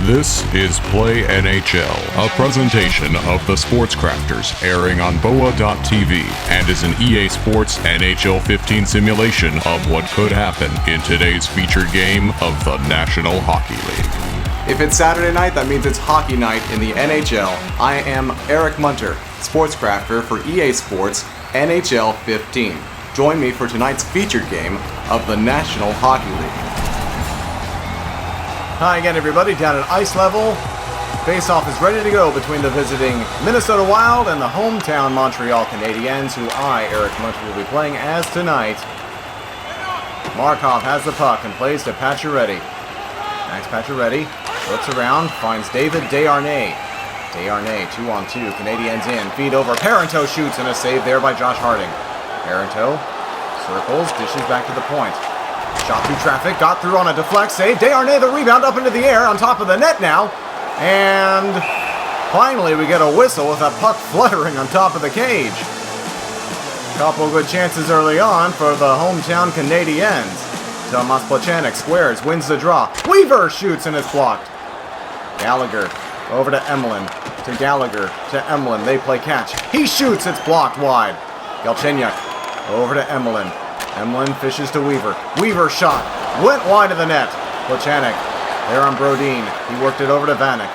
This is Play NHL, a presentation of the Sports Crafters, airing on BOA.tv, and is an EA Sports NHL 15 simulation of what could happen in today's featured game of the National Hockey League. If it's Saturday night, that means it's hockey night in the NHL. I am Eric Munter, Sports Crafter for EA Sports NHL 15. Join me for tonight's featured game of the National Hockey League. Hi again, everybody, down at ice level. Face-off is ready to go between the visiting Minnesota Wild and the hometown Montreal Canadiens, who I, Eric Munter, will be playing as tonight. Markov has the puck and plays to Pacioretty. Max Pacioretty looks around, finds David Desharnais. Desharnais, 2-on-2, Canadiens in, feed over, Parenteau shoots, and a save there by Josh Harding. Parenteau circles, dishes back to the point. Shot through traffic, got through on a deflect save. Desharnais the rebound up into the air on top of the net now. And finally we get a whistle with that puck fluttering on top of the cage. Couple good chances early on for the hometown Canadiens. Tomas Plechanek squares, wins the draw. Weaver shoots and it's blocked. Gallagher over to Emlin. To Gallagher, to Emlin. They play catch. He shoots, it's blocked wide. Galchenyuk over to Emlin. Emlin fishes to Weaver. Weaver shot. Went wide of the net. Plechanek there on Brodin. He worked it over to Vanek.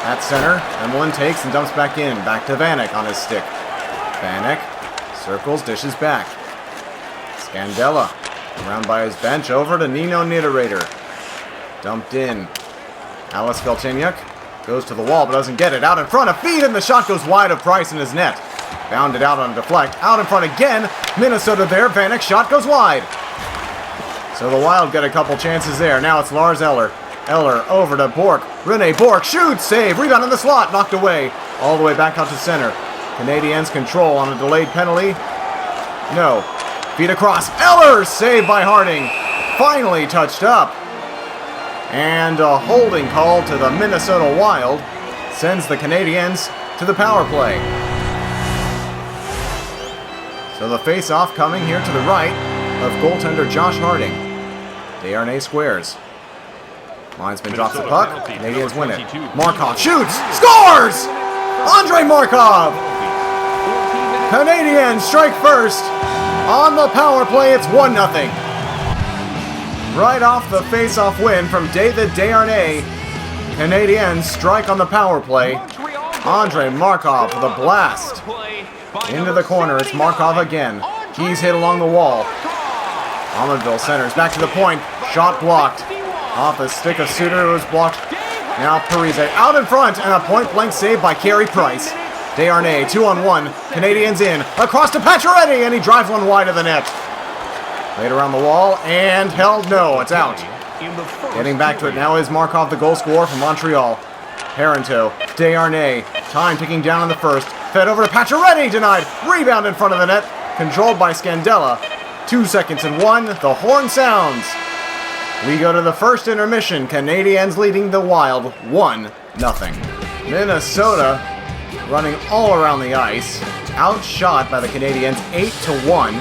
At center, Emlin takes and dumps back in. Back to Vanek on his stick. Vanek circles, dishes back. Scandella around by his bench over to Nino Niederreiter. Dumped in. Alex Galchenyuk goes to the wall but doesn't get it. Out in front, a feed, and the shot goes wide of Price in his net. Bounded out on a deflect. Out in front again. Minnesota there. Vanek shot goes wide. So the Wild get a couple chances there. Now it's Lars Eller. Eller over to Bork. Rene Bork shoots. Save. Rebound in the slot. Knocked away. All the way back out to center. Canadiens control on a delayed penalty. No. Feed across. Eller saved by Harding. Finally touched up. And a holding call to the Minnesota Wild sends the Canadiens to the power play. So the face-off coming here to the right of goaltender Josh Harding. Desharnais squares. Linesman drops the puck. Canadiens win it. Markov shoots! Scores! Andrei Markov! Canadiens strike first. On the power play, it's 1-0. Right off the face-off win from David Desharnais. Canadiens strike on the power play. Andrei Markov with a blast. Into the corner, it's Markov again. He's hit along the wall. Almonville centers, back to the point. Shot blocked. Off the stick of Suter, it was blocked. Now Parise out in front, and a point-blank save by Carey Price. Desharnais, 2-on-1. Canadiens in. Across to Pacioretty, and he drives one wide of the net. Laid around the wall, and held. No, it's out. Getting back to it now is Markov, the goal scorer from Montreal. Parenteau, Desharnais, time ticking down in the first. Fed over to Pacioretty, denied. Rebound in front of the net, controlled by Scandella. 2 seconds and 1, the horn sounds. We go to the first intermission, Canadiens leading the Wild 1-0. Minnesota running all around the ice, outshot by the Canadiens 8-1.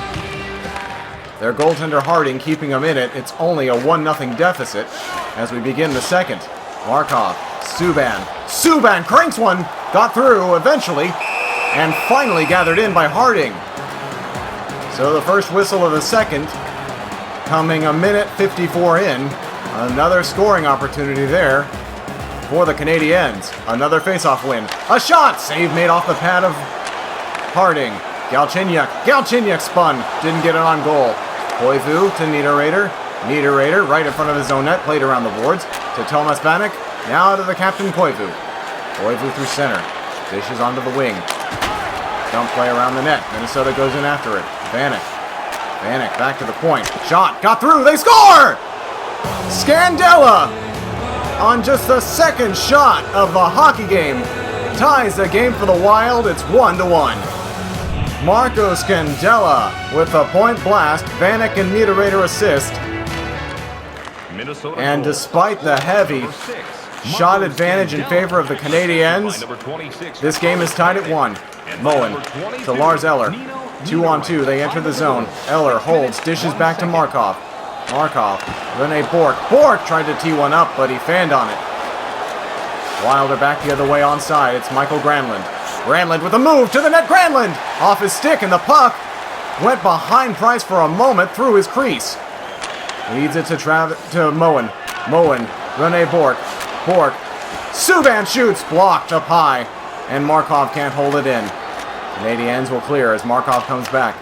Their goaltender Harding keeping them in it. It's only a 1-0 deficit as we begin the second. Markov, Subban cranks one, got through eventually, and finally gathered in by Harding. So the first whistle of the second, coming a minute 54 in. Another scoring opportunity there for the Canadiens. Another face-off win. A shot! Save made off the pad of Harding. Galchenyuk spun, didn't get it on goal. Koivu to Niederreiter. Niederreiter right in front of his own net, played around the boards to Tomas Vanek. Now to the captain Koivu. Koivu through center. Dishes onto the wing. Dump play around the net. Minnesota goes in after it. Vanek back to the point. Shot. Got through. They score! Scandella on just the second shot of the hockey game ties the game for the Wild. It's 1-1. Marco Scandella with a point blast. Vanek and Niederreiter assist. And despite the heavy shot advantage in favor of the Canadiens, this game is tied at 1. Mullen to Lars Eller. 2-on-2, they enter the zone. Eller holds, dishes back to Markov. Rene Bork. Bork tried to tee one up, but he fanned on it. Wild are back the other way onside. It's Michael Granlund. Granlund with a move to the net. Granlund off his stick, and the puck went behind Price for a moment through his crease. Leads it to Moen. Moen, Rene Bourque. Bourque. Subban shoots, blocked up high, and Markov can't hold it in. Canadiens will clear as Markov comes back.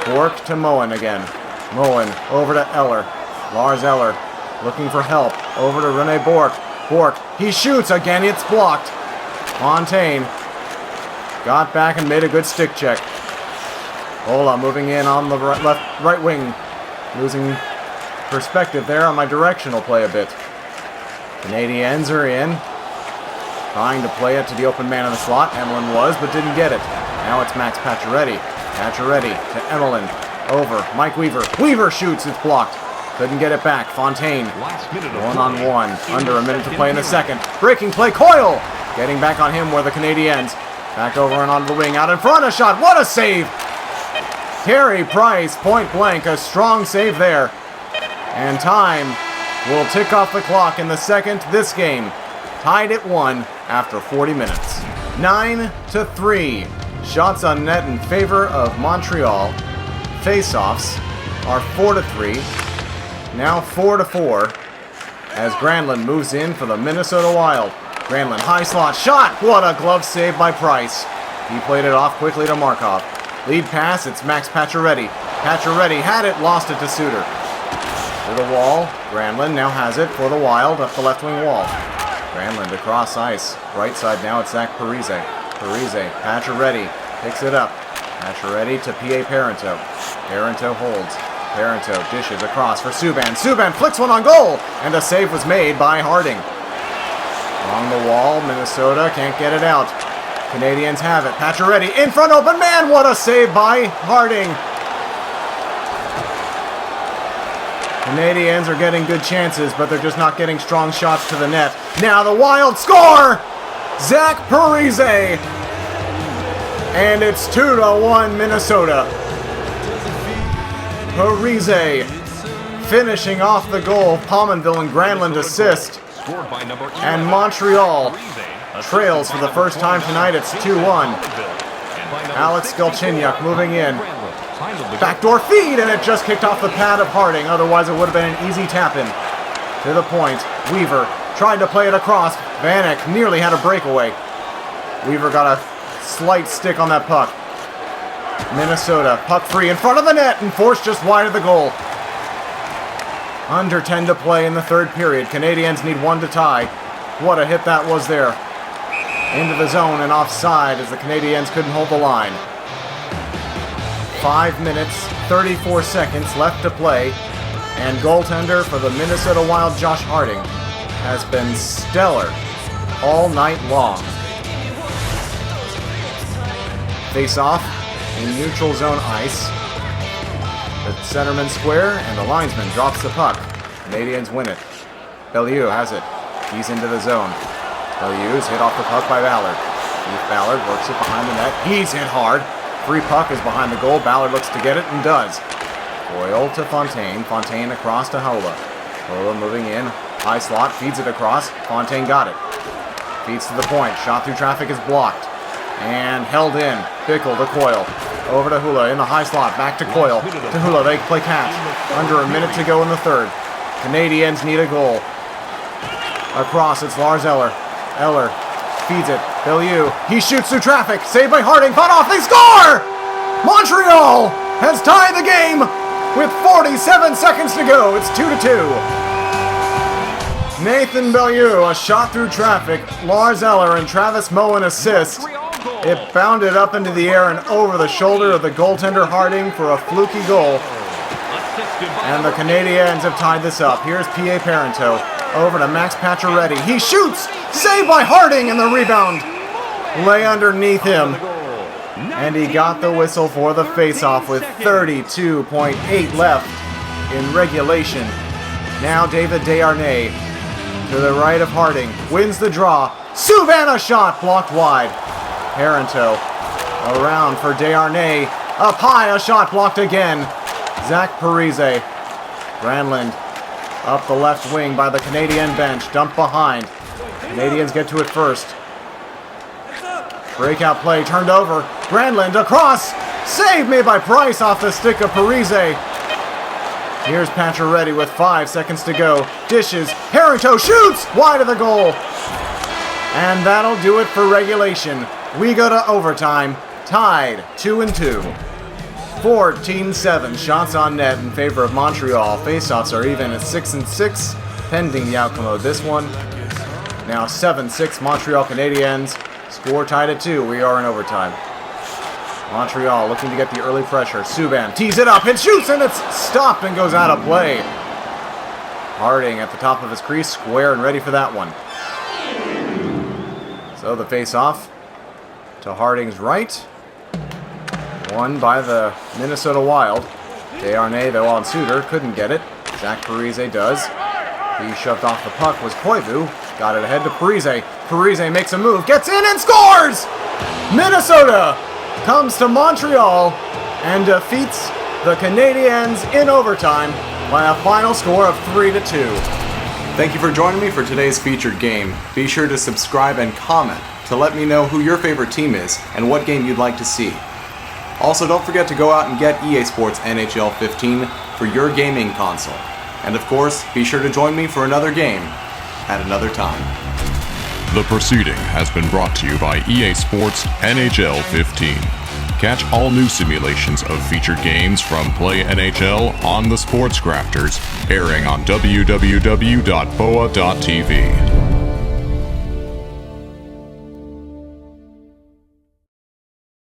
Bourque to Moen again. Moen over to Eller. Lars Eller looking for help. Over to Rene Bourque. Bourque, he shoots again, it's blocked. Fontaine got back and made a good stick check. Ola moving in on the right wing. Losing perspective there on my directional play a bit. Canadiens are in. Trying to play it to the open man in the slot. Emelin was, but didn't get it. Now it's Max Pacioretty. Pacioretty to Emelin. Over. Mike Weaver. Weaver shoots, it's blocked. Couldn't get it back. Fontaine. One-on-one. Under a minute to play in the second. Breaking play. Coyle. Getting back on him were the Canadiens. Back over and on the wing. Out in front. A shot. What a save. Carey Price. Point blank. A strong save there. And time will tick off the clock in the second. This game tied at 1 after 40 minutes. 9-3. Shots on net in favor of Montreal. Face-offs are 4-3. Now 4-4 as Granlund moves in for the Minnesota Wild. Granlund, high slot shot. What a glove save by Price. He played it off quickly to Markov. Lead pass, it's Max Pacioretty. Pacioretty had it, lost it to Suter. To the wall, Granlund now has it for the Wild up the left wing wall. Granlund across ice. Right side now it's Zach Parise. Parise, Pacioretty picks it up. Pacioretty to P.A. Parento. Parento holds. Parento dishes across for Subban. Subban flicks one on goal, and a save was made by Harding. Along the wall, Minnesota can't get it out. Canadiens have it. Pacioretty in front, open man. What a save by Harding. Canadiens are getting good chances, but they're just not getting strong shots to the net. Now the Wild score! Zach Parise. And it's 2-1 Minnesota. Parise finishing off the goal. Pominville and Granlund assist. And Montreal trails for the first time tonight. It's 2-1. Alex Galchenyuk moving in. Backdoor feed, and it just kicked off the pad of Harding. Otherwise, it would have been an easy tap-in. To the point. Weaver tried to play it across. Vanek nearly had a breakaway. Weaver got a slight stick on that puck. Minnesota, puck free in front of the net and forced just wide of the goal. Under 10 to play in the third period. Canadiens need 1 to tie. What a hit that was there. Into the zone and offside as the Canadiens couldn't hold the line. 5 minutes, 34 seconds left to play. And goaltender for the Minnesota Wild, Josh Harding, has been stellar all night long. Face off in neutral zone ice. The centerman square, and the linesman drops the puck. Canadiens win it. Bellieu has it. He's into the zone. Bellieu is hit off the puck by Ballard. Keith Ballard works it behind the net. He's hit hard. Free puck is behind the goal. Ballard looks to get it and does. Coyle to Fontaine. Fontaine across to Hola. Hola moving in. High slot. Feeds it across. Fontaine got it. Feeds to the point. Shot through traffic is blocked. And held in. Bickle to Coyle. Over to Hula in the high slot. Back to Coyle. To Hula. They play catch. Under a minute to go in the third. Canadiens need a goal. Across, it's Lars Eller. Eller feeds it. Bellieu. He shoots through traffic. Saved by Harding. Fought off. They score! Montreal has tied the game with 47 seconds to go. It's 2-2. Nathan Bellieu, a shot through traffic. Lars Eller and Travis Moen assist. It bounded up into the air and over the shoulder of the goaltender Harding for a fluky goal. And the Canadiens have tied this up. Here's P.A. Parento. Over to Max Pacioretty. He shoots! Saved by Harding, and the rebound lay underneath him. And he got the whistle for the faceoff with 32.8 left in regulation. Now David Desharnais to the right of Harding. Wins the draw. Subban, a shot blocked wide. Parento around for Desharnais. Up high, a shot blocked again. Zach Parise. Granlund up the left wing by the Canadian bench. Dumped behind. Canadiens get to it first. Breakout play turned over. Granlund across. Save made by Price off the stick of Parise. Here's Pacioretty with 5 seconds to go. Dishes. Harrington shoots wide of the goal. And that'll do it for regulation. We go to overtime. Tied 2-2. 14-7 shots on net in favor of Montreal. Faceoffs are even at 6-6, pending the outcome of this one. Now 7-6 Montreal Canadiens. Score tied at 2. We are in overtime. Montreal looking to get the early pressure. Subban tees it up and shoots, and it's stopped and goes out of play. Harding at the top of his crease, square and ready for that one. So the face-off to Harding's right. Won by the Minnesota Wild. Desharnais, though, on Suter, couldn't get it. Zach Parise does. He shoved off the puck was Koivu. Got it ahead to Parise. Parise makes a move, gets in and scores! Minnesota comes to Montreal and defeats the Canadiens in overtime by a final score of 3-2. Thank you for joining me for today's featured game. Be sure to subscribe and comment to let me know who your favorite team is and what game you'd like to see. Also, don't forget to go out and get EA Sports NHL 15 for your gaming console. And of course, be sure to join me for another game at another time. The proceeding has been brought to you by EA Sports NHL 15. Catch all new simulations of featured games from Play NHL on the Sports Crafters, airing on www.boa.tv.